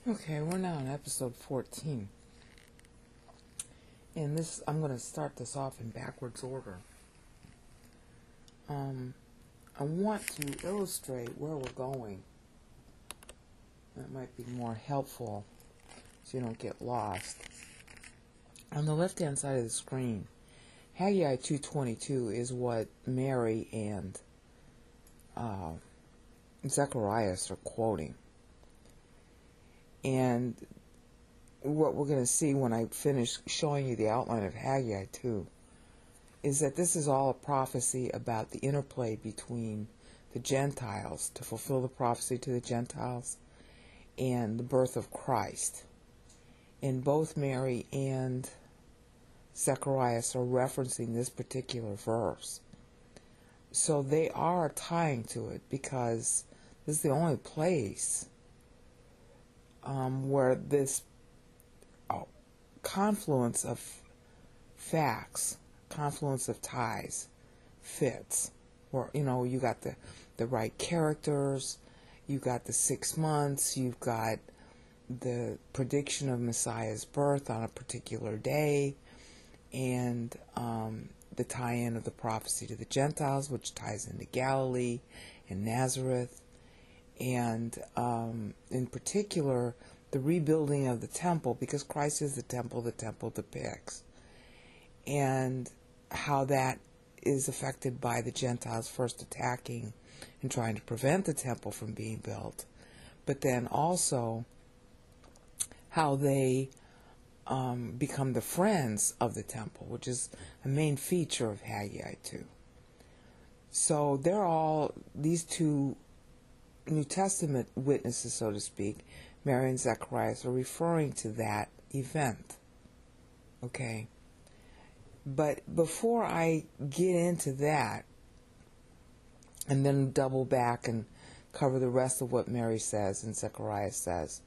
Okay, we're now on episode 14. And this, I'm going to start this off in backwards order. I want to illustrate where we're going. That might be more helpful so you don't get lost. On the left-hand side of the screen, Haggai 2:22 is what Mary and Zecharias are quoting. And what we're going to see when I finish showing you the outline of Haggai 2 is that this is all a prophecy about the interplay between the Gentiles, to fulfill the prophecy to the Gentiles, and the birth of Christ. And both Mary and Zecharias are referencing this particular verse. So they are tying to it because this is the only place where this confluence of facts, confluence of ties fits. Where, you got the right characters, you got the 6 months, you've got the prediction of Messiah's birth on a particular day, and the tie-in of the prophecy to the Gentiles, which ties into Galilee and Nazareth, and in particular the rebuilding of the temple, because Christ is the temple depicts, and how that is affected by the Gentiles first attacking and trying to prevent the temple from being built, but then also how they become the friends of the temple, which is a main feature of Haggai 2. So they're all, these two New Testament witnesses, so to speak, Mary and Zecharias, are referring to that event. Okay? But before I get into that, and then double back and cover the rest of what Mary says and Zecharias says,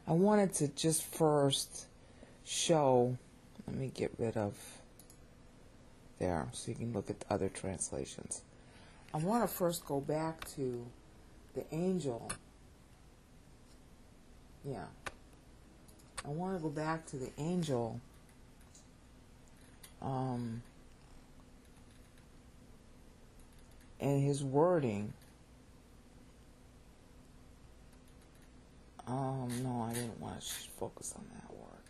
I wanted to just first show, let me get rid of there so you can look at the other translations. I want to first go back to the angel. Yeah. I want to go back to the angel and his wording. No, I didn't want to focus on that word.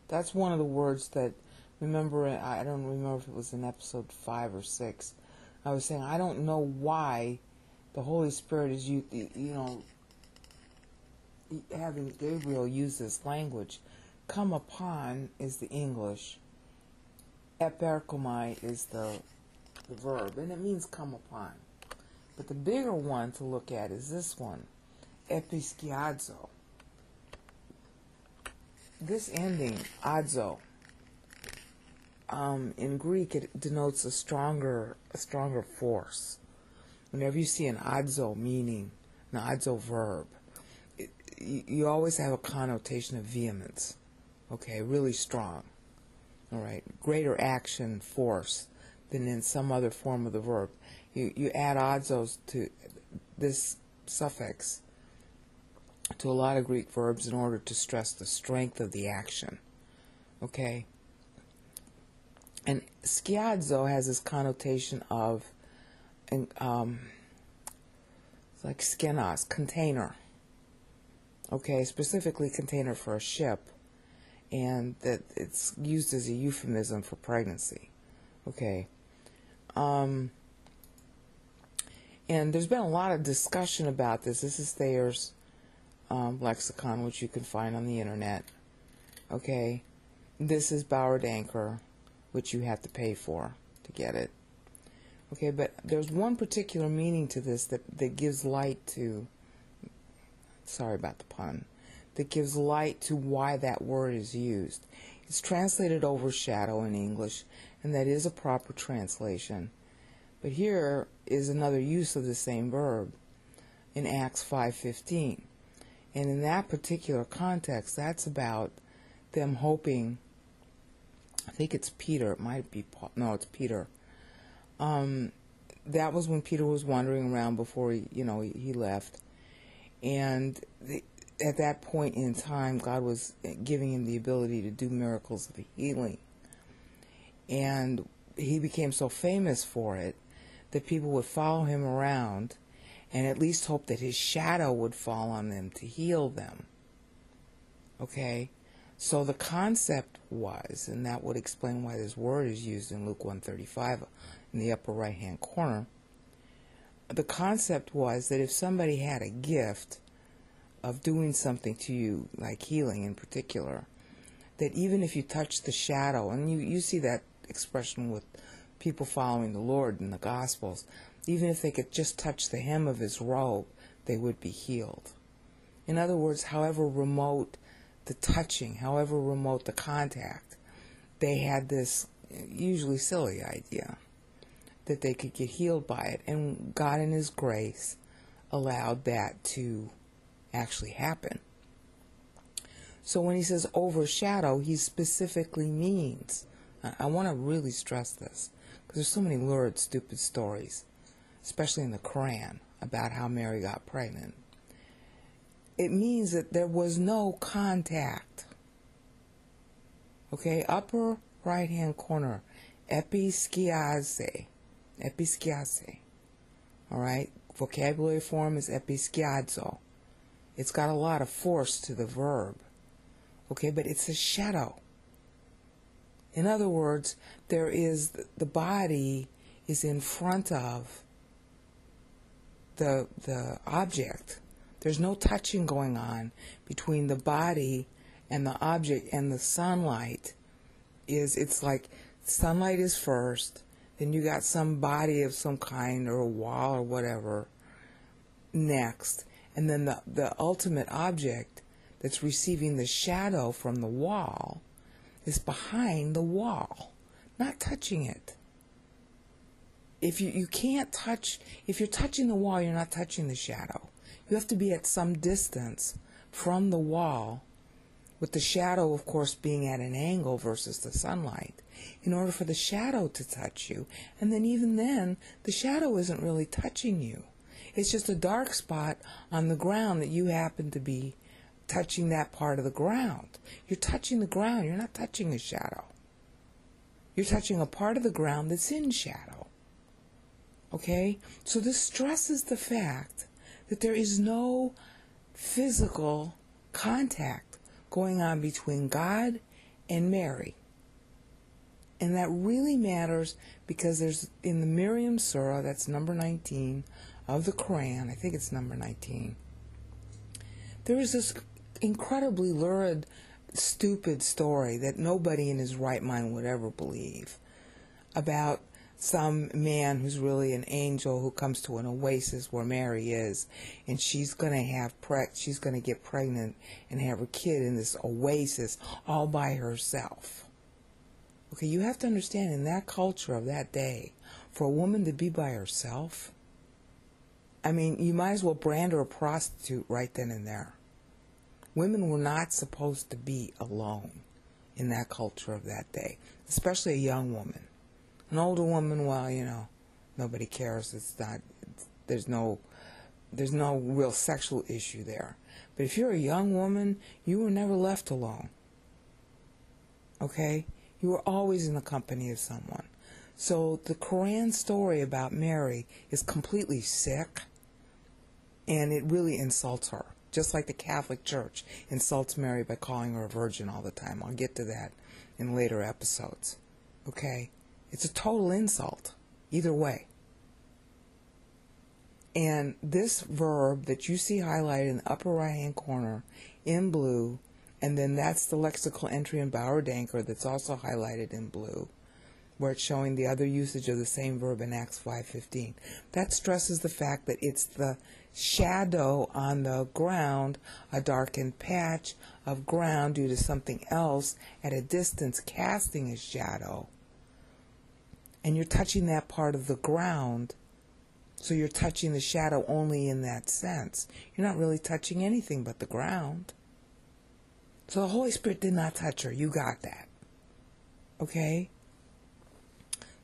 That's one of the words that, remember, I don't remember if it was in episode 5 or 6. I was saying, I don't know why the Holy Spirit is, having Gabriel use this language. Come upon is the English. Eperkomai is the verb, and it means come upon. But the bigger one to look at is this one, episkiadzo. This ending, adzo, in Greek it denotes a stronger force. Whenever you see an adzo meaning, an adzo verb, you always have a connotation of vehemence. Okay, really strong. All right, greater action, force than in some other form of the verb. You add adzos to this suffix to a lot of Greek verbs in order to stress the strength of the action. Okay? And skiadzo has this connotation of it's like skenos, container. Okay, specifically container for a ship, and that it's used as a euphemism for pregnancy. Okay. And there's been a lot of discussion about this. This is Thayer's lexicon, which you can find on the internet. Okay. This is Bauer Anchor, which you have to pay for to get it. Okay, but there's one particular meaning to this that gives light to, sorry about the pun, that gives light to why that word is used. It's translated overshadow in English, and that is a proper translation. But here is another use of the same verb in Acts 5:15. And in that particular context, that's about them hoping, I think it's Peter, it might be Paul, no, it's Peter. That was when Peter was wandering around before he left. And at that point in time, God was giving him the ability to do miracles of healing. And he became so famous for it that people would follow him around and at least hope that his shadow would fall on them to heal them. Okay? So the concept was, and that would explain why this word is used in Luke 1:35 in the upper right-hand corner, the concept was that if somebody had a gift of doing something to you, like healing in particular, that even if you touch the shadow, and you see that expression with people following the Lord in the Gospels, even if they could just touch the hem of his robe, they would be healed. In other words, however remote the touching, however remote the contact, they had this usually silly idea that they could get healed by it. And God in his grace allowed that to actually happen. So when he says overshadow, he specifically means, I want to really stress this, because there's so many lurid, stupid stories, especially in the Quran, about how Mary got pregnant. It means that there was no contact. Okay, upper right-hand corner, episkiaze. All right, vocabulary form is episkiazo. It's got a lot of force to the verb. Okay, but it's a shadow. In other words, there is the body is in front of the object. There's no touching going on between the body and the object, and the sunlight it's like sunlight is first, then you got some body of some kind or a wall or whatever next, and then the ultimate object that's receiving the shadow from the wall is behind the wall, not touching it. If you can't touch, if you're touching the wall, you're not touching the shadow. You have to be at some distance from the wall, with the shadow, of course, being at an angle versus the sunlight, in order for the shadow to touch you. And then even then, the shadow isn't really touching you. It's just a dark spot on the ground that you happen to be touching that part of the ground. You're touching the ground. You're not touching a shadow. You're touching a part of the ground that's in shadow. Okay? So this stresses the fact that there is no physical contact going on between God and Mary. And that really matters because there's, in the Miriam Surah, that's number 19 of the Quran, I think it's number 19, there is this incredibly lurid, stupid story that nobody in his right mind would ever believe, about some man who's really an angel who comes to an oasis where Mary is, and she's going to get pregnant and have her kid in this oasis all by herself. Okay, you have to understand, in that culture of that day, for a woman to be by herself, I mean, you might as well brand her a prostitute right then and there. Women were not supposed to be alone in that culture of that day, especially a young woman. An older woman, well, nobody cares. There's no real sexual issue there. But if you're a young woman, you were never left alone. Okay? You were always in the company of someone. So the Quran story about Mary is completely sick, and it really insults her. Just like the Catholic Church insults Mary by calling her a virgin all the time. I'll get to that in later episodes. Okay? It's a total insult, either way. And this verb that you see highlighted in the upper right-hand corner in blue, and then that's the lexical entry in Bauer Danker that's also highlighted in blue, where it's showing the other usage of the same verb in Acts 5:15. That stresses the fact that it's the shadow on the ground, a darkened patch of ground due to something else at a distance casting a shadow. And you're touching that part of the ground, so you're touching the shadow only in that sense. You're not really touching anything but the ground. So the Holy Spirit did not touch her. You got that. Okay?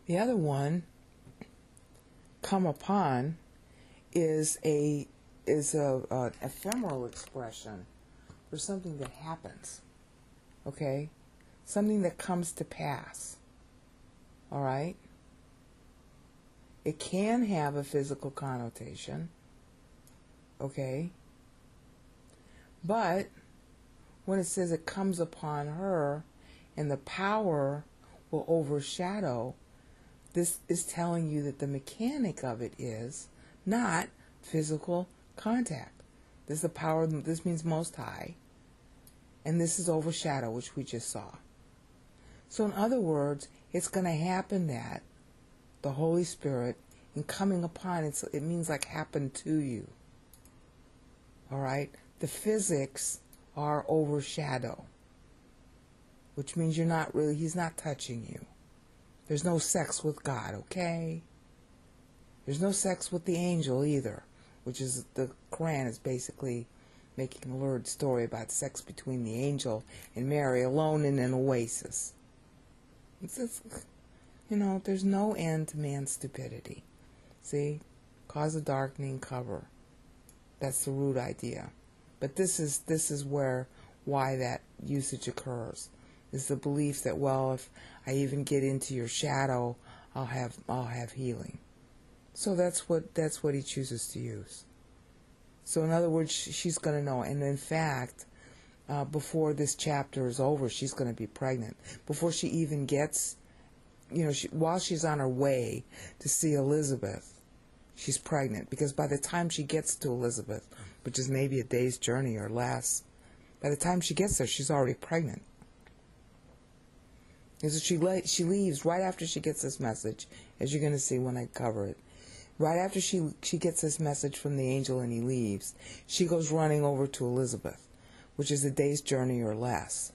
The other one, come upon, is a ephemeral expression or something that happens. Okay? Something that comes to pass. All right? It can have a physical connotation. Okay? But when it says it comes upon her and the power will overshadow, this is telling you that the mechanic of it is not physical contact. This is the power, this means Most High. And this is overshadow, which we just saw. So in other words, it's going to happen that the Holy Spirit, in coming upon it, it means like happen to you. All right? The physics are overshadow, which means you're not really, he's not touching you. There's no sex with God, okay? There's no sex with the angel either, which is, the Quran is basically making a lurid story about sex between the angel and Mary alone in an oasis. It's there's no end to man's stupidity. See? Cause of darkening, cover. That's the root idea. But this is why that usage occurs. Is the belief that, well, if I even get into your shadow, I'll have healing. So that's what he chooses to use. So in other words, she's going to know. And in fact, before this chapter is over, she's going to be pregnant. Before she even gets, while she's on her way to see Elizabeth, she's pregnant. Because by the time she gets to Elizabeth, which is maybe a day's journey or less, by the time she gets there, she's already pregnant. And so she leaves right after she gets this message, as you're going to see when I cover it. Right after she gets this message from the angel and he leaves, she goes running over to Elizabeth, which is a day's journey or less.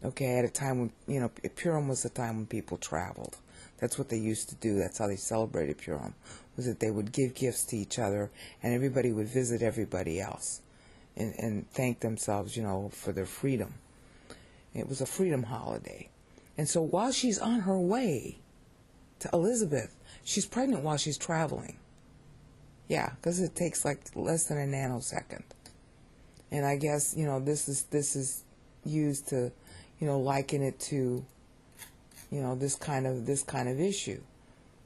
Okay, at a time when, Purim was the time when people traveled. That's what they used to do. That's how they celebrated Purim, was that they would give gifts to each other and everybody would visit everybody else and thank themselves, for their freedom. It was a freedom holiday. And so while she's on her way to Elizabeth, she's pregnant while she's traveling. Yeah, because it takes like less than a nanosecond. And I guess, this is used to, liken it to, this kind of issue.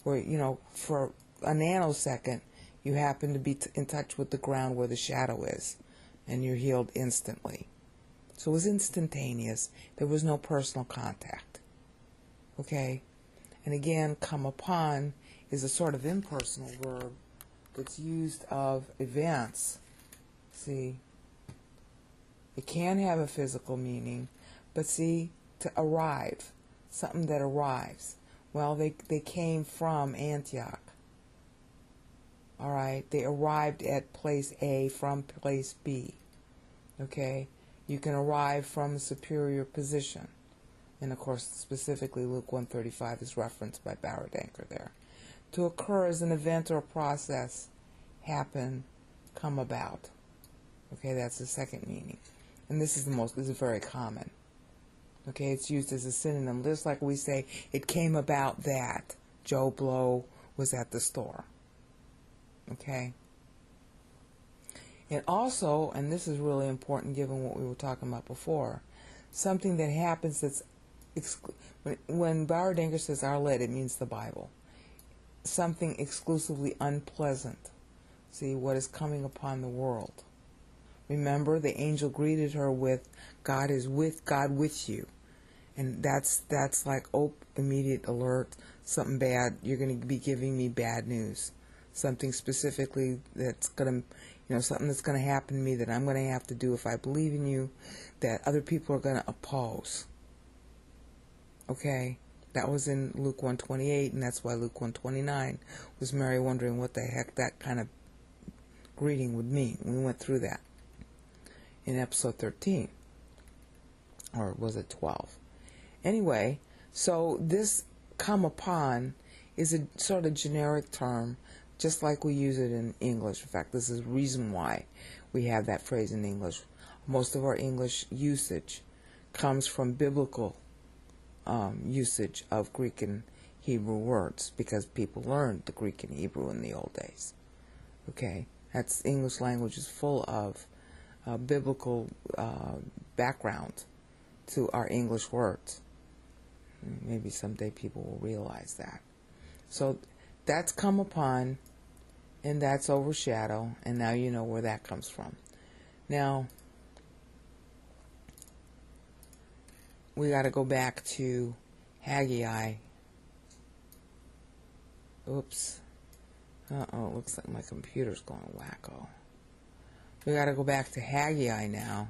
Where, for a nanosecond, you happen to be in touch with the ground where the shadow is. And you're healed instantly. So it was instantaneous. There was no personal contact. Okay? And again, come upon is a sort of impersonal verb that's used of events. See? It can have a physical meaning, but see, to arrive, something that arrives. Well, they came from Antioch. All right? They arrived at place A from place B. Okay? You can arrive from a superior position. And of course, specifically Luke 135 is referenced by Baradanker there. To occur as an event or a process, happen, come about. Okay, that's the second meaning. And this is very common. Okay, it's used as a synonym. Just like we say, it came about that Joe Blow was at the store. Okay? And also, and this is really important given what we were talking about before, something that happens that's when Baradanker says Arlet, it means the Bible. Something exclusively unpleasant. See, what is coming upon the world. Remember, the angel greeted her with, God with you. And that's like, immediate alert, something bad, you're going to be giving me bad news. Something specifically that's going to, something that's going to happen to me that I'm going to have to do if I believe in you, that other people are going to oppose. Okay, that was in Luke 128, and that's why Luke 129 was Mary wondering what the heck that kind of greeting would mean. We went through that in episode 13, or was it 12? Anyway, so this come upon is a sort of generic term, just like we use it in English. In fact, this is the reason why we have that phrase in English. Most of our English usage comes from biblical usage of Greek and Hebrew words, because people learned the Greek and Hebrew in the old days. Okay, that's English language is full of biblical background to our English words. Maybe someday people will realize that. So that's come upon, and that's overshadow, and now you know where that comes from. Now, we got to go back to Haggai. Oops. Uh-oh, it looks like my computer's going wacko. We got to go back to Haggai now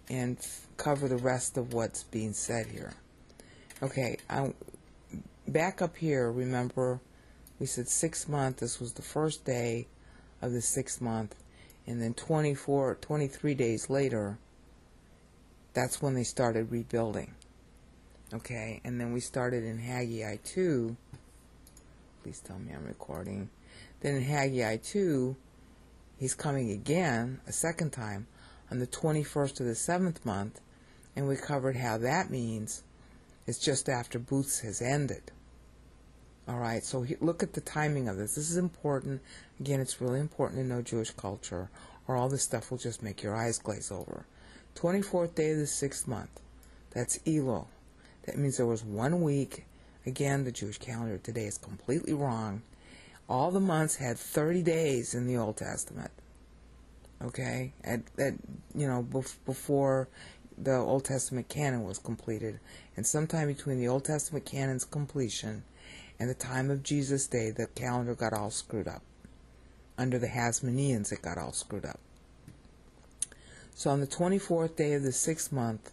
and cover the rest of what's being said here. Okay, back up here, remember, we said 6th month, this was the first day of the 6th month, and then 23 days later, that's when they started rebuilding. Okay, and then we started in Haggai 2. Please tell me I'm recording. Then in Haggai 2, he's coming again, a second time, on the 21st of the 7th month, and we covered how that means it's just after Booths has ended. Alright, so look at the timing of this. This is important. Again, it's really important to know Jewish culture, or all this stuff will just make your eyes glaze over. 24th day of the 6th month. That's Elul. That means there was 1 week. Again, the Jewish calendar today is completely wrong. All the months had 30 days in the Old Testament. Okay? Before the Old Testament canon was completed. And sometime between the Old Testament canon's completion and the time of Jesus' day, the calendar got all screwed up. Under the Hasmoneans, it got all screwed up. So on the 24th day of the 6th month,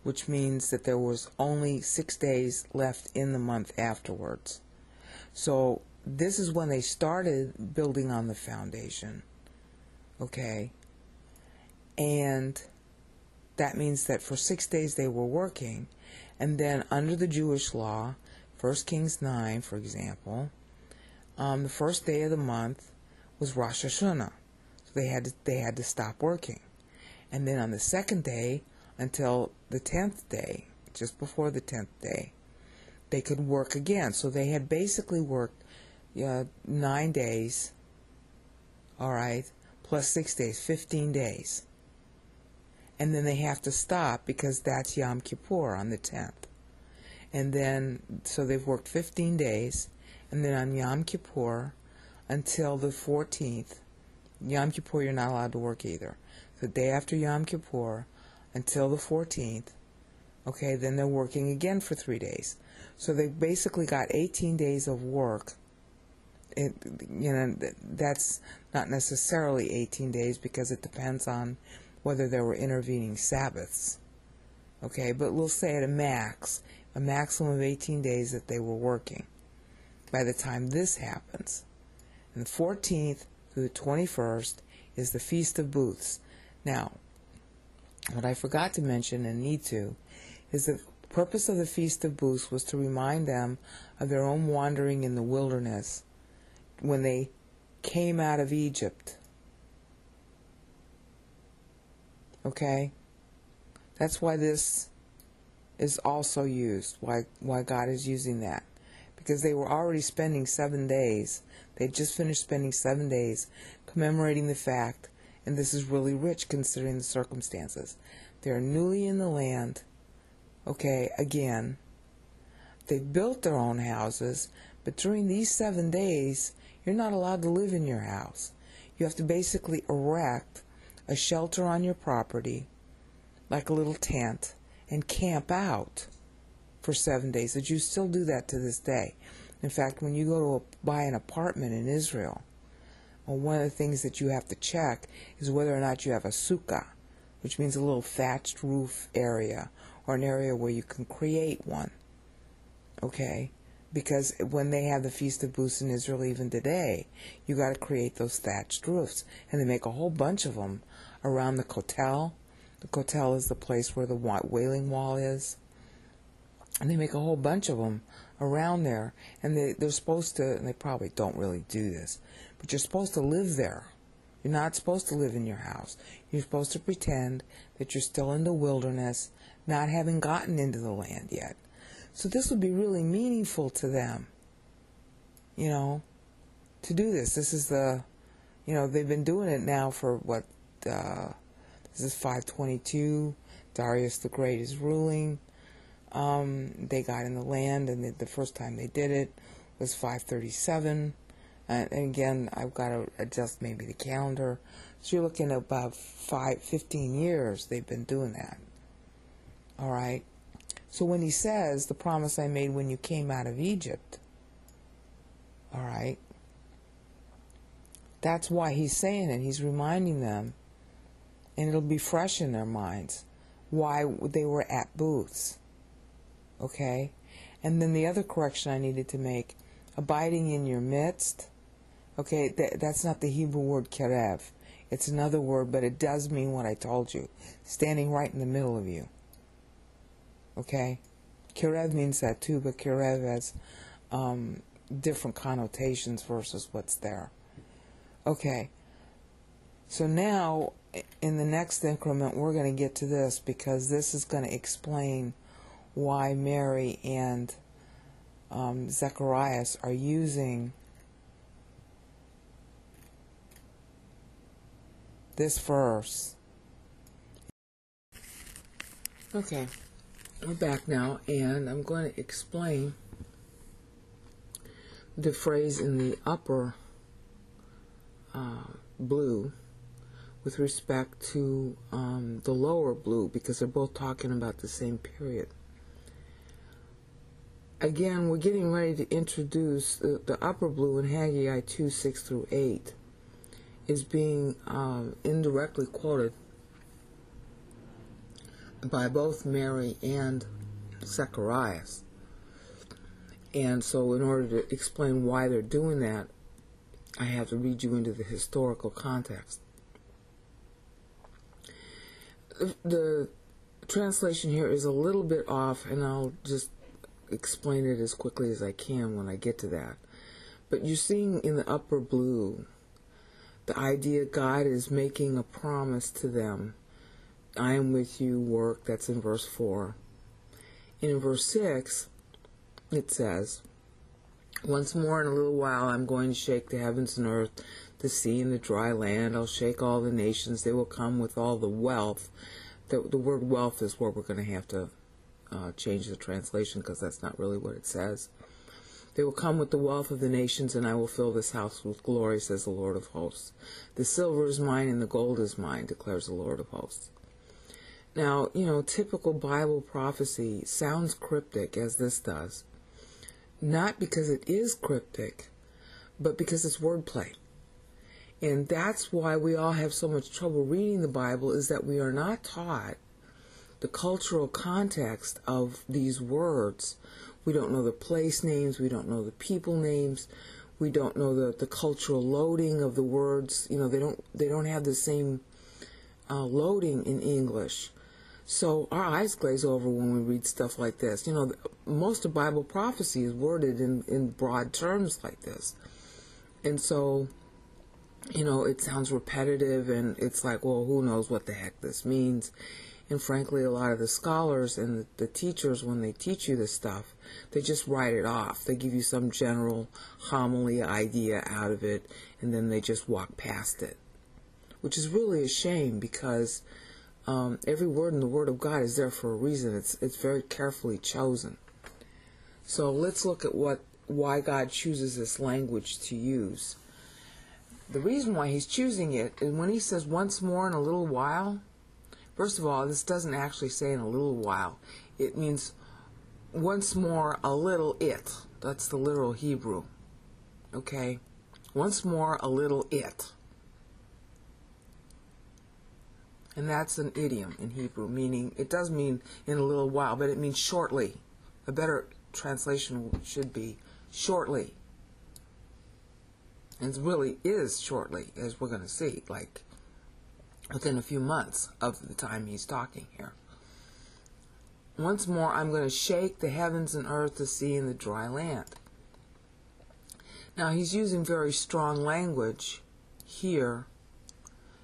which means that there was only 6 days left in the month afterwards. So this is when they started building on the foundation. Okay? And that means that for 6 days they were working, and then under the Jewish law, 1 Kings 9, for example, the first day of the month was Rosh Hashanah, so they had to stop working, and then on the second day until the 10th day, just before the 10th day, they could work again. So they had basically worked 9 days, all right, plus 6 days, 15 days. And then they have to stop because that's Yom Kippur on the 10th. And then, so they've worked 15 days, and then on Yom Kippur until the 14th, Yom Kippur you're not allowed to work either. The day after Yom Kippur until the 14th, okay, then they're working again for 3 days. So they basically got 18 days of work. That's not necessarily 18 days because it depends on whether there were intervening Sabbaths. Okay, but we'll say at a maximum of 18 days that they were working by the time this happens. And the 14th through the 21st is the Feast of Booths. Now, what I forgot to mention and need to is the purpose of the Feast of Booths was to remind them of their own wandering in the wilderness when they came out of Egypt. Okay? That's why this is also used, why God is using that. Because they were already spending 7 days. They just finished spending 7 days commemorating the fact, and this is really rich considering the circumstances. They're newly in the land. Okay, again, they built their own houses, but during these 7 days, you're not allowed to live in your house. You have to basically erect a shelter on your property, like a little tent, and camp out for 7 days. The Jews still do that to this day. In fact, when you go to buy an apartment in Israel, one of the things that you have to check is whether or not you have a sukkah, which means a little thatched roof area, or an area where you can create one. Okay? Because when they have the Feast of Booths in Israel even today, you got to create those thatched roofs. And they make a whole bunch of them around the Kotel. The Kotel is the place where the Wailing Wall is. And they make a whole bunch of them around there. And they're supposed to, and they probably don't really do this, but you're supposed to live there. You're not supposed to live in your house. You're supposed to pretend that you're still in the wilderness, not having gotten into the land yet. So this would be really meaningful to them, to do this. This is they've been doing it now for, this is 522. Darius the Great is ruling. They got in the land, and the first time they did it was 537. And again, I've got to adjust maybe the calendar. So you're looking at about 15 years they've been doing that. All right. So when he says, the promise I made when you came out of Egypt, all right, that's why he's saying it. He's reminding them, and it'll be fresh in their minds, why they were at booths. Okay? And then the other correction I needed to make, abiding in your midst, okay, that's not the Hebrew word qereb. It's another word, but it does mean what I told you, standing right in the middle of you. Okay? Qereb means that too, but qereb has different connotations versus what's there. Okay. So now, in the next increment, we're going to get to this, because this is going to explain why Mary and Zecharias are using this verse. Okay, we're back now, and I'm going to explain the phrase in the upper blue with respect to the lower blue, because they're both talking about the same period. Again, we're getting ready to introduce the upper blue in Haggai 2, 6 through 8 is being indirectly quoted by both Mary and Zecharias. And so in order to explain why they're doing that, I have to read you into the historical context. The translation here is a little bit off, and I'll just explain it as quickly as I can when I get to that. But you're seeing in the upper blue the idea God is making a promise to them. I am with you, work. That's in verse 4. And in verse 6, it says, once more in a little while I'm going to shake the heavens and earth, the sea and the dry land. I'll shake all the nations. They will come with all the wealth. The word wealth is where we're going to have to change the translation, because that's not really what it says. They will come with the wealth of the nations, and I will fill this house with glory, says the Lord of hosts. The silver is mine and the gold is mine, declares the Lord of hosts. Now, typical Bible prophecy sounds cryptic, as this does. Not because it is cryptic, but because it's wordplay. And that's why we all have so much trouble reading the Bible, is that we are not taught the cultural context of these words. We don't know the place names, we don't know the people names, we don't know the cultural loading of the words. They don't have the same loading in English. So our eyes glaze over when we read stuff like this. Most of Bible prophecy is worded in broad terms like this. And so, it sounds repetitive, and it's like, well, who knows what the heck this means? And frankly, a lot of the scholars and the teachers, when they teach you this stuff, they just write it off. They give you some general homily idea out of it, and then they just walk past it, which is really a shame, because every word in the Word of God is there for a reason. It's very carefully chosen. So let's look at why God chooses this language to use. The reason why He's choosing it is when He says once more in a little while. First of all, this doesn't actually say in a little while. It means once more a little it. That's the literal Hebrew. Okay? Once more a little it. And that's an idiom in Hebrew, meaning, it does mean in a little while, but it means shortly. A better translation should be shortly. And it really is shortly, as we're going to see, like within a few months of the time he's talking here. Once more, I'm going to shake the heavens and earth, the sea, and the dry land. Now, he's using very strong language here,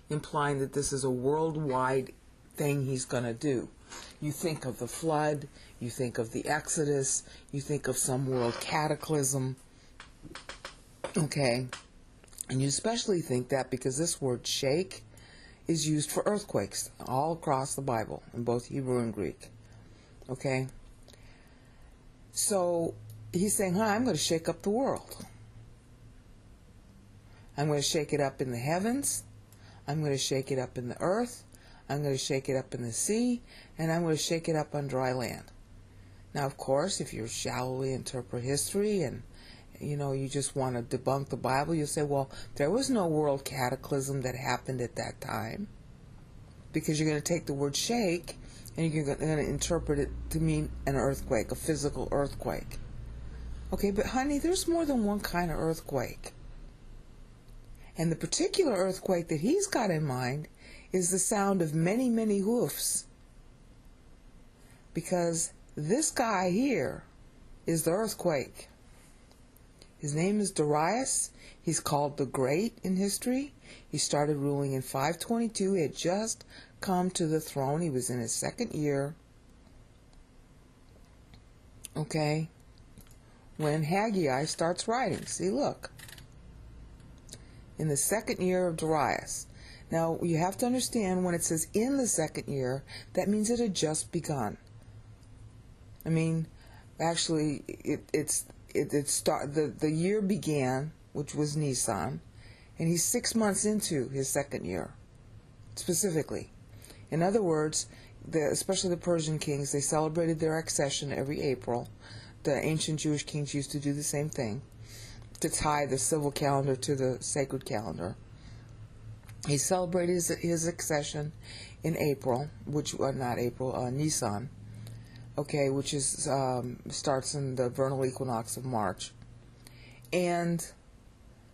implying that this is a worldwide thing he's going to do. You think of the flood, you think of the Exodus, you think of some world cataclysm, okay? And you especially think that because this word shake is used for earthquakes all across the Bible, in both Hebrew and Greek. Okay? So he's saying, I'm going to shake up the world. I'm going to shake it up in the heavens. I'm going to shake it up in the earth. I'm going to shake it up in the sea. And I'm going to shake it up on dry land. Now, of course, if you shallowly interpret history and, you just want to debunk the Bible, you'll say, well, there was no world cataclysm that happened at that time. Because you're going to take the word shake and you're going to interpret it to mean an earthquake, a physical earthquake. Okay, but honey, there's more than one kind of earthquake. And the particular earthquake that he's got in mind is the sound of many, many hoofs. Because this guy here is the earthquake. His name is Darius. He's called the Great in history. He started ruling in 522. He had just come to the throne. He was in his second year. Okay. When Haggai starts writing. See, look. In the second year of Darius. Now, you have to understand when it says in the second year, that means it had just begun. I mean, actually, the year began, which was Nisan, and he's 6 months into his second year, specifically. In other words, especially the Persian kings, they celebrated their accession every April. The ancient Jewish kings used to do the same thing, to tie the civil calendar to the sacred calendar. He celebrated his accession in April, Nisan, okay, which is starts in the vernal equinox of March, and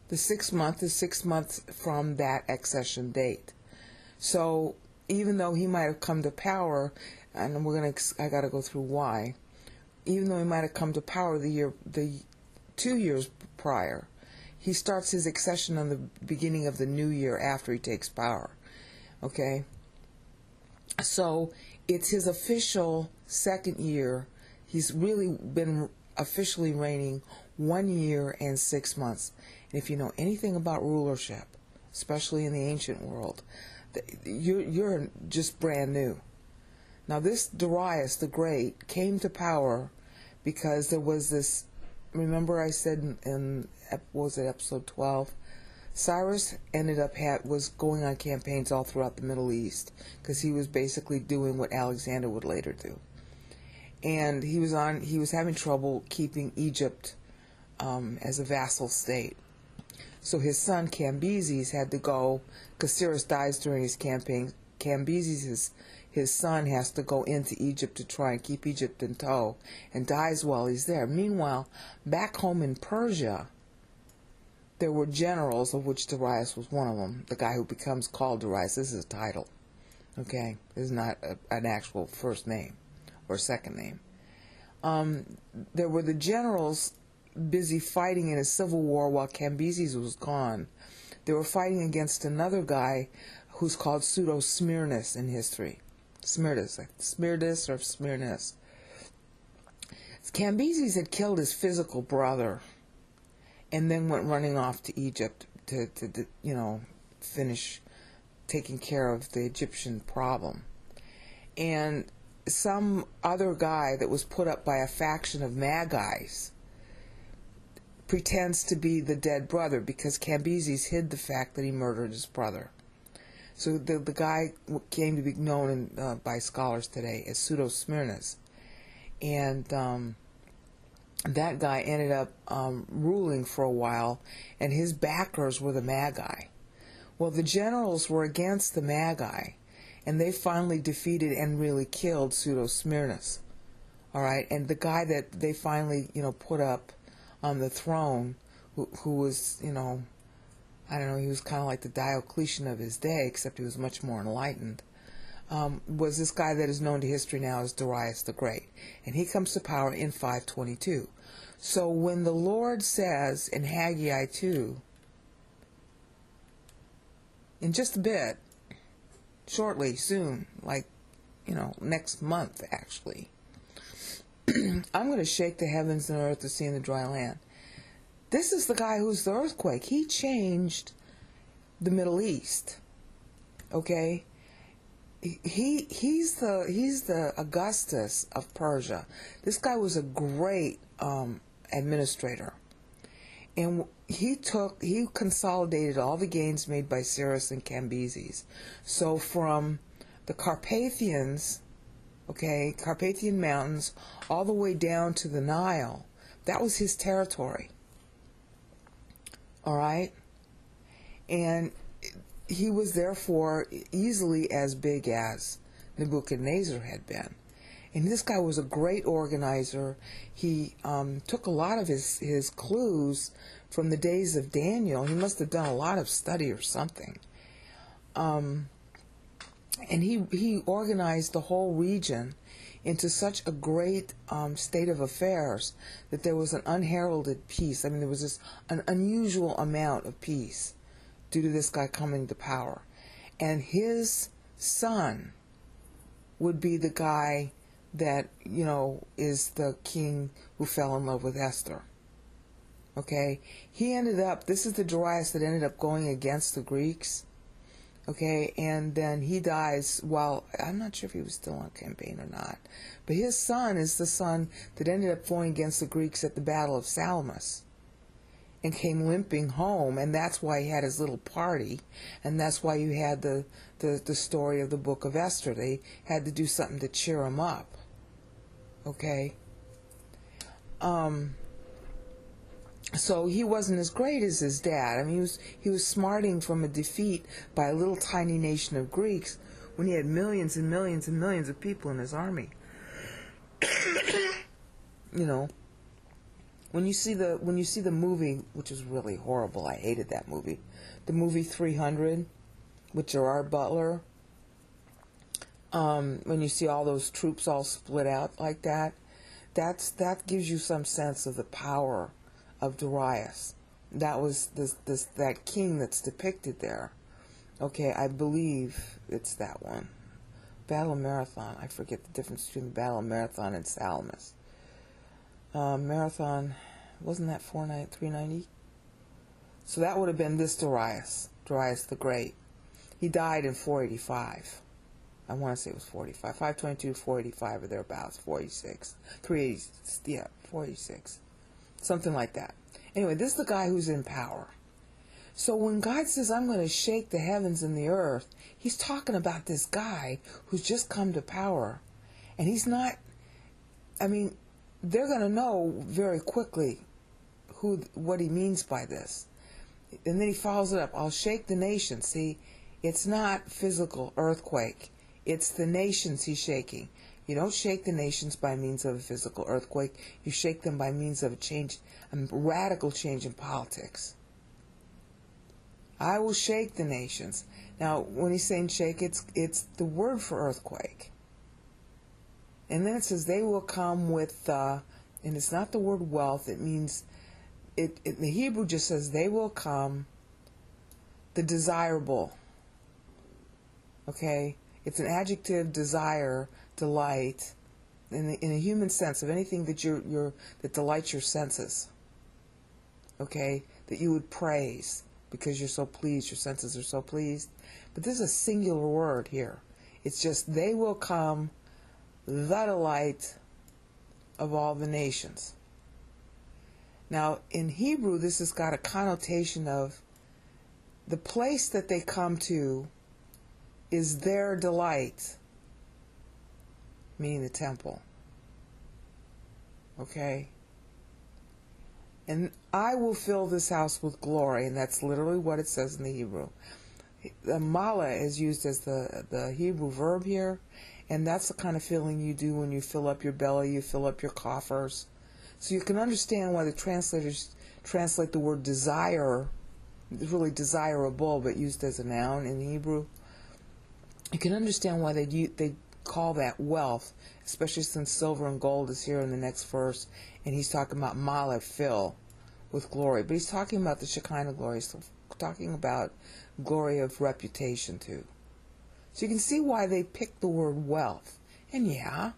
the 6th month is 6 months from that accession date. So even though he might have come to power, and I got to go through why. Even though he might have come to power the 2 years prior, he starts his accession on the beginning of the new year after he takes power. Okay? So it's his official second year. He's really been officially reigning 1 year and 6 months. And if you know anything about rulership, especially in the ancient world, you're just brand new. Now this Darius the Great came to power because there was this, remember I said in was it episode 12? Cyrus was going on campaigns all throughout the Middle East because he was basically doing what Alexander would later do. And he was having trouble keeping Egypt as a vassal state. So his son Cambyses had to go, because Cyrus dies during his campaign. Cambyses, his son, has to go into Egypt to try and keep Egypt in tow, and dies while he's there. Meanwhile, back home in Persia, there were generals, of which Darius was one of them. The guy who becomes called Darius, this is a title. Okay, this is not an actual first name or second name. There were the generals busy fighting in a civil war while Cambyses was gone. They were fighting against another guy who's called Pseudo-Smyrnus in history. Smyrnus or Smyrnus. Cambyses had killed his physical brother and then went running off to Egypt to finish taking care of the Egyptian problem. And some other guy that was put up by a faction of Magi's pretends to be the dead brother because Cambyses hid the fact that he murdered his brother. So the guy came to be known by scholars today as Pseudo-Smyrnus. And that guy ended up ruling for a while, and his backers were the Magi. Well, the generals were against the Magi, and they finally defeated and really killed Pseudo-Smyrnus. All right, and the guy that they finally, put up on the throne, who was, I don't know, he was kind of like the Diocletian of his day, except he was much more enlightened, was this guy that is known to history now as Darius the Great. And he comes to power in 522. So when the Lord says in Haggai 2, in just a bit, shortly, soon, like, next month actually, I'm going to shake the heavens and earth, the sea and the dry land. This is the guy who's the earthquake. He changed the Middle East. Okay, he's the Augustus of Persia. This guy was a great administrator, and he consolidated all the gains made by Cyrus and Cambyses. So from the Carpathians, okay, Carpathian Mountains, all the way down to the Nile, that was his territory. All right, and he was therefore easily as big as Nebuchadnezzar had been. And this guy was a great organizer. He took a lot of his clues from the days of Daniel. He must have done a lot of study or something. And he organized the whole region into such a great state of affairs that there was an unheralded peace. I mean, there was just an unusual amount of peace due to this guy coming to power. And his son would be the guy that, is the king who fell in love with Esther. Okay? He ended up, this is the Darius that ended up going against the Greeks. Okay? And then he dies while, I'm not sure if he was still on campaign or not. But his son is the son that ended up going against the Greeks at the Battle of Salamis, and came limping home, and that's why he had his little party, and that's why you had the story of the book of Esther. They had to do something to cheer him up. Okay? So he wasn't as great as his dad. I mean, he was smarting from a defeat by a little tiny nation of Greeks when he had millions and millions and millions of people in his army. When you see the movie, which is really horrible, I hated that movie, the movie 300 with Gerard Butler, when you see all those troops all split out like that, that gives you some sense of the power of Darius. That was that king that's depicted there. Okay, I believe it's that one. Battle of Marathon. I forget the difference between the Battle of Marathon and Salamis. Marathon, wasn't that 390? So that would have been this Darius the Great. He died in 485. I want to say it was 45. 522, 485 or thereabouts. 46. 380, yeah, 486. Something like that. Anyway, this is the guy who's in power. So when God says, I'm going to shake the heavens and the earth, he's talking about this guy who's just come to power. And he's not, they're going to know very quickly what he means by this. And then he follows it up. I'll shake the nations. See, it's not physical earthquake. It's the nations he's shaking. You don't shake the nations by means of a physical earthquake. You shake them by means of a radical change in politics. I will shake the nations. Now, when he's saying shake, it's the word for earthquake. And then it says they will come with, and it's not the word wealth. It means, the Hebrew just says they will come, the desirable. Okay? It's an adjective, desire, delight, in a human sense of anything that that delights your senses. Okay? That you would praise because you're so pleased, your senses are so pleased. But this is a singular word here. It's just they will come, the delight of all the nations. Now, in Hebrew, this has got a connotation of the place that they come to is their delight, meaning the temple. Okay? And I will fill this house with glory, and that's literally what it says in the Hebrew. The mala is used as the Hebrew verb here, and that's the kind of filling you do when you fill up your belly, you fill up your coffers. So you can understand why the translators translate the word desire, it's really desirable, but used as a noun in Hebrew. You can understand why they call that wealth, especially since silver and gold is here in the next verse, and he's talking about mala, fill, with glory. But he's talking about the Shekinah glory. He's talking about glory of reputation too. So you can see why they picked the word wealth. And yeah,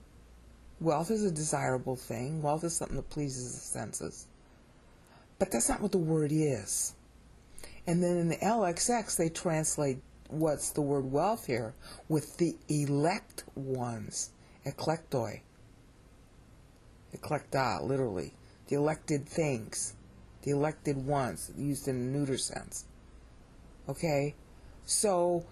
wealth is a desirable thing. Wealth is something that pleases the senses. But that's not what the word is. And then in the LXX, they translate what's the word wealth here? With the elect ones. Eklektoi. Eklekta, literally. The elected things. The elected ones, used in a neuter sense. Okay? So,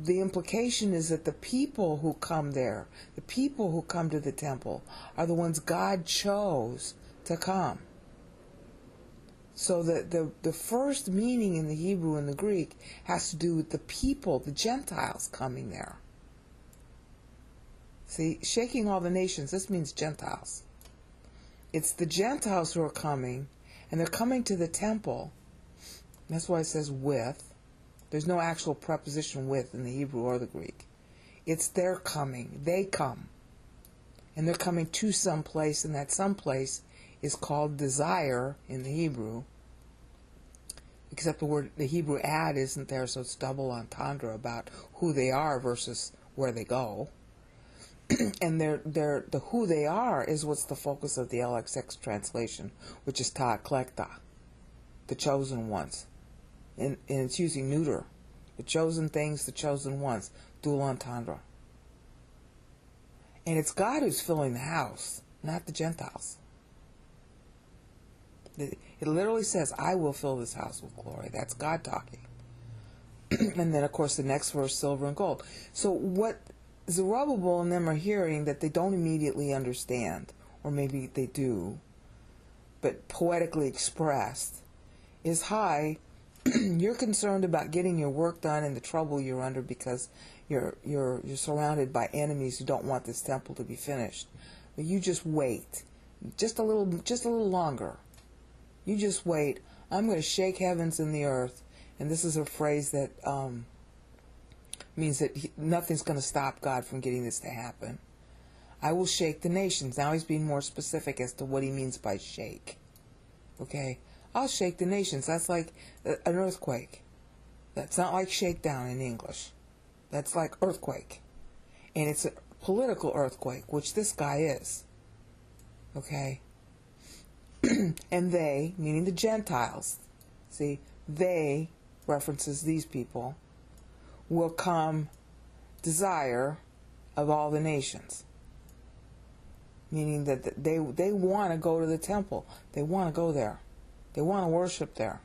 the implication is that the people who come there, the people who come to the temple, are the ones God chose to come. So the first meaning in the Hebrew and the Greek has to do with the people, the Gentiles coming there. See, shaking all the nations, this means Gentiles. It's the Gentiles who are coming, and they're coming to the temple. That's why it says with. There's no actual preposition with in the Hebrew or the Greek. It's their coming. They come. And they're coming to some place, and that some place is called desire in the Hebrew. Except the Hebrew ad isn't there, so it's double entendre about who they are versus where they go. And the who they are is what's the focus of the LXX translation, which is ta klekta, the chosen ones. And it's using neuter. The chosen things, the chosen ones. Dual entendre. And it's God who's filling the house, not the Gentiles. It literally says, I will fill this house with glory. That's God talking. And then, of course, the next verse, silver and gold. So what Zerubbabel and them are hearing that they don't immediately understand, or maybe they do, but poetically expressed, is, hi, you're concerned about getting your work done and the trouble you're under because you're surrounded by enemies who don't want this temple to be finished. But you just wait, just a little longer. You just wait. I'm going to shake heavens and the earth, and this is a phrase that means that nothing's going to stop God from getting this to happen. I will shake the nations. Now he's being more specific as to what he means by shake. Okay? I'll shake the nations. That's like an earthquake. That's not like shakedown in English. That's like earthquake. And it's a political earthquake, which this guy is. Okay? And they, meaning the Gentiles, see, they references these people, will come desire of all the nations. Meaning that they want to go to the temple. They want to go there. They want to worship there.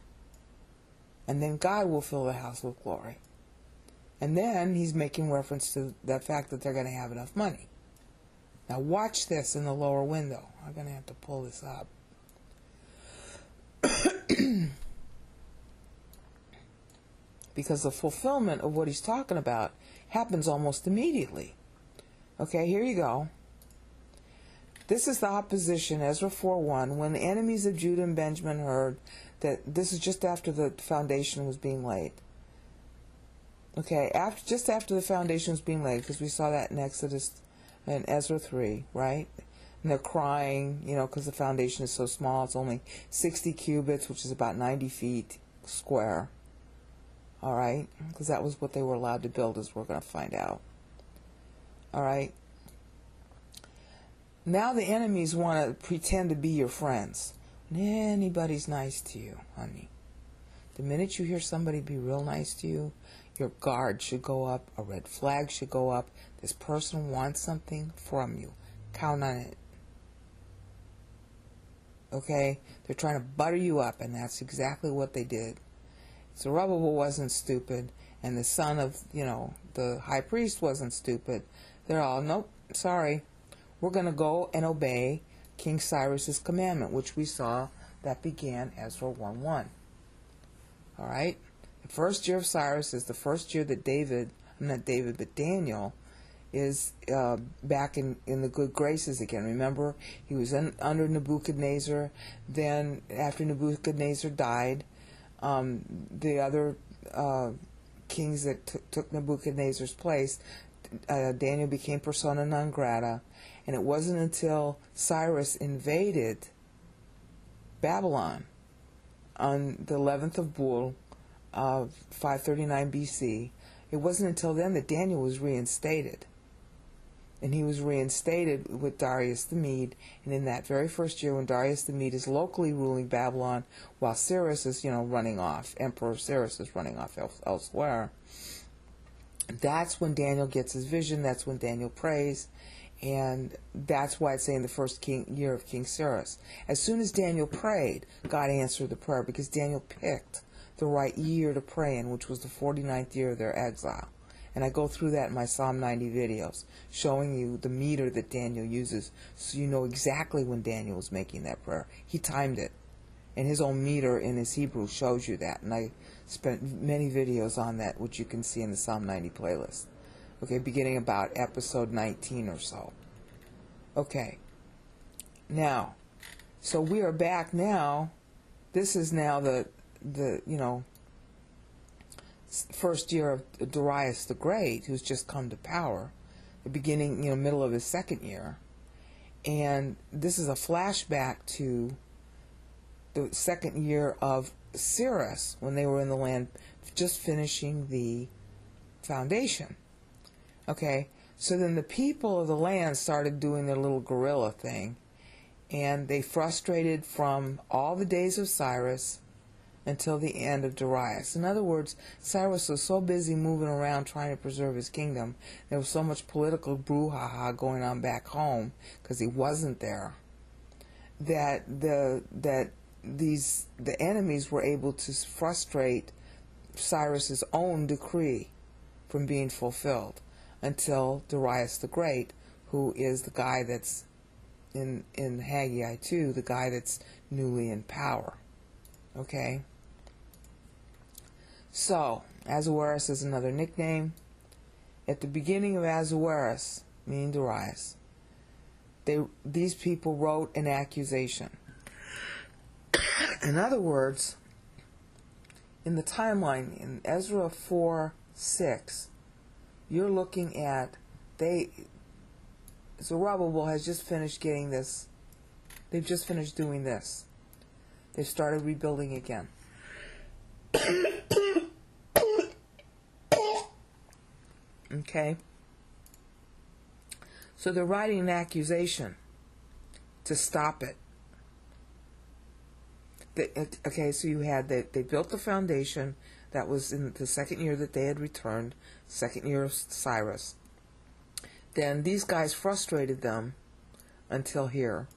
And then God will fill the house with glory. And then he's making reference to the fact that they're going to have enough money. Now watch this in the lower window. I'm going to have to pull this up. Because the fulfillment of what he's talking about happens almost immediately. Okay, here you go. This is the opposition, Ezra 4:1, when the enemies of Judah and Benjamin heard that this is just after the foundation was being laid. Okay, just after the foundation was being laid, because we saw that in Exodus and Ezra 3, right? And they're crying, because the foundation is so small. It's only 60 cubits, which is about 90 feet square. All right? Because that was what they were allowed to build, as we're going to find out. All right? Now the enemies want to pretend to be your friends. When anybody's nice to you, honey, the minute you hear somebody be real nice to you, your guard should go up, a red flag should go up. This person wants something from you. Count on it. Okay? They're trying to butter you up, and that's exactly what they did. Zerubbabel wasn't stupid, and the son of, the high priest wasn't stupid. They're all, nope, sorry. We're going to go and obey King Cyrus's commandment, which we saw that began Ezra 1:1. All right? The first year of Cyrus is the first year that Daniel is back in the good graces again. Remember, he was under Nebuchadnezzar. Then, after Nebuchadnezzar died, the other kings that took Nebuchadnezzar's place, Daniel became persona non grata. And it wasn't until Cyrus invaded Babylon on the 11th of Bul of 539 BC, it wasn't until then that Daniel was reinstated. And he was reinstated with Darius the Mede. And in that very first year, when Darius the Mede is locally ruling Babylon, while Cyrus is, running off, Emperor Cyrus is running off elsewhere, That's when Daniel gets his vision. That's when Daniel prays. And that's why it's saying the first year of King Cyrus. As soon as Daniel prayed, God answered the prayer, because Daniel picked the right year to pray in, which was the 49th year of their exile. And I go through that in my Psalm 90 videos, showing you the meter that Daniel uses, so you know exactly when Daniel was making that prayer. He timed it. And his own meter in his Hebrew shows you that. And I spent many videos on that, which you can see in the Psalm 90 playlist. Okay, beginning about episode 19 or so. Okay. Now, so we are back now. This is now the first year of Darius the Great, who's just come to power. The beginning, middle of his second year. And this is a flashback to the second year of Cyrus, when they were in the land just finishing the foundation. Okay, so then the people of the land started doing their little guerrilla thing, and they frustrated from all the days of Cyrus until the end of Darius. In other words, Cyrus was so busy moving around trying to preserve his kingdom, there was so much political brouhaha going on back home because he wasn't there, that the enemies were able to frustrate Cyrus's own decree from being fulfilled, until Darius the Great, who is the guy that's in Haggai 2, the guy that's newly in power. Okay? So, Ahasuerus is another nickname. At the beginning of Ahasuerus, meaning Darius, these people wrote an accusation. In other words, in the timeline, in Ezra 4:6, you're looking at, Zerubbabel has just finished getting this, they've just finished doing this. They've started rebuilding again. Okay? So they're writing an accusation to stop it. Okay, so you had that they built the foundation. That was in the second year that they had returned, second year of Cyrus. Then these guys frustrated them until here.